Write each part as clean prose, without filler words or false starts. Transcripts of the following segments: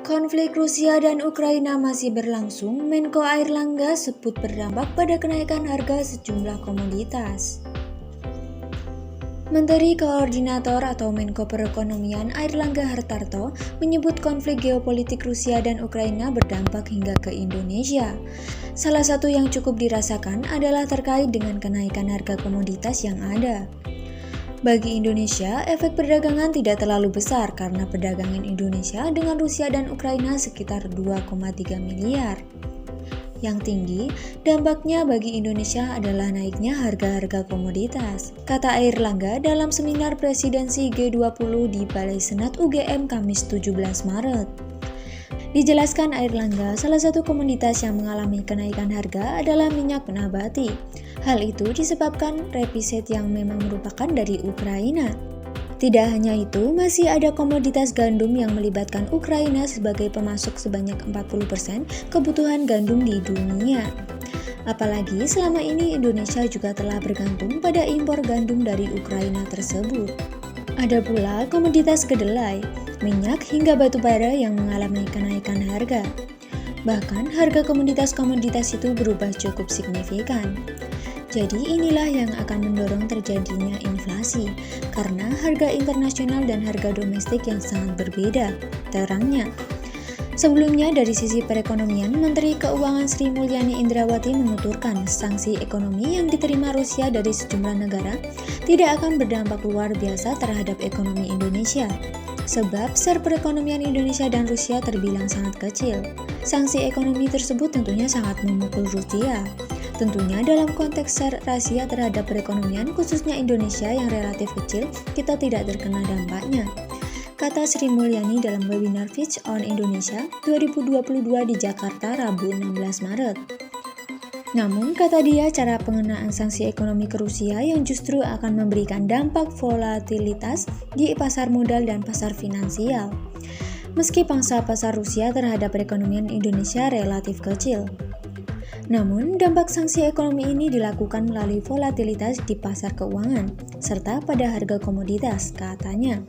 Konflik Rusia dan Ukraina masih berlangsung. Menko Airlangga sebut berdampak pada kenaikan harga sejumlah komoditas. Menteri Koordinator atau Menko Perekonomian Airlangga Hartarto menyebut konflik geopolitik Rusia dan Ukraina berdampak hingga ke Indonesia. Salah satu yang cukup dirasakan adalah terkait dengan kenaikan harga komoditas yang ada. Bagi Indonesia, efek perdagangan tidak terlalu besar karena perdagangan Indonesia dengan Rusia dan Ukraina sekitar 2,3 miliar. Yang tinggi, dampaknya bagi Indonesia adalah naiknya harga-harga komoditas, kata Airlangga dalam seminar presidensi G20 di Balai Senat UGM Kamis 17 Maret. Dijelaskan Airlangga, salah satu komoditas yang mengalami kenaikan harga adalah minyak nabati. Hal itu disebabkan repiset yang memang merupakan dari Ukraina. Tidak hanya itu, masih ada komoditas gandum yang melibatkan Ukraina sebagai pemasok sebanyak 40% kebutuhan gandum di dunia. Apalagi selama ini Indonesia juga telah bergantung pada impor gandum dari Ukraina tersebut. Ada pula komoditas kedelai, minyak hingga batu bara yang mengalami kenaikan harga. Bahkan harga komoditas-komoditas itu berubah cukup signifikan. Jadi inilah yang akan mendorong terjadinya inflasi, karena harga internasional dan harga domestik yang sangat berbeda, terangnya. Sebelumnya dari sisi perekonomian, Menteri Keuangan Sri Mulyani Indrawati menuturkan sanksi ekonomi yang diterima Rusia dari sejumlah negara tidak akan berdampak luar biasa terhadap ekonomi Indonesia. Sebab share perekonomian Indonesia dan Rusia terbilang sangat kecil. Sanksi ekonomi tersebut tentunya sangat memukul Rusia. Tentunya dalam konteks share Rusia terhadap perekonomian khususnya Indonesia yang relatif kecil, kita tidak terkena dampaknya, kata Sri Mulyani dalam webinar Fitch on Indonesia 2022 di Jakarta Rabu 16 Maret. Namun, kata dia, cara pengenaan sanksi ekonomi ke Rusia yang justru akan memberikan dampak volatilitas di pasar modal dan pasar finansial. Meski pangsa pasar Rusia terhadap perekonomian Indonesia relatif kecil. Namun, dampak sanksi ekonomi ini dilakukan melalui volatilitas di pasar keuangan, serta pada harga komoditas, katanya.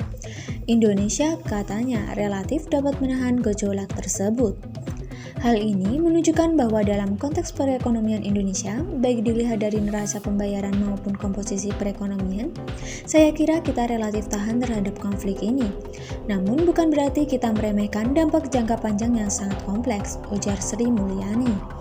Indonesia, katanya, relatif dapat menahan gejolak tersebut. Hal ini menunjukkan bahwa dalam konteks perekonomian Indonesia, baik dilihat dari neraca pembayaran maupun komposisi perekonomian, saya kira kita relatif tahan terhadap konflik ini. Namun bukan berarti kita meremehkan dampak jangka panjang yang sangat kompleks, ujar Sri Mulyani.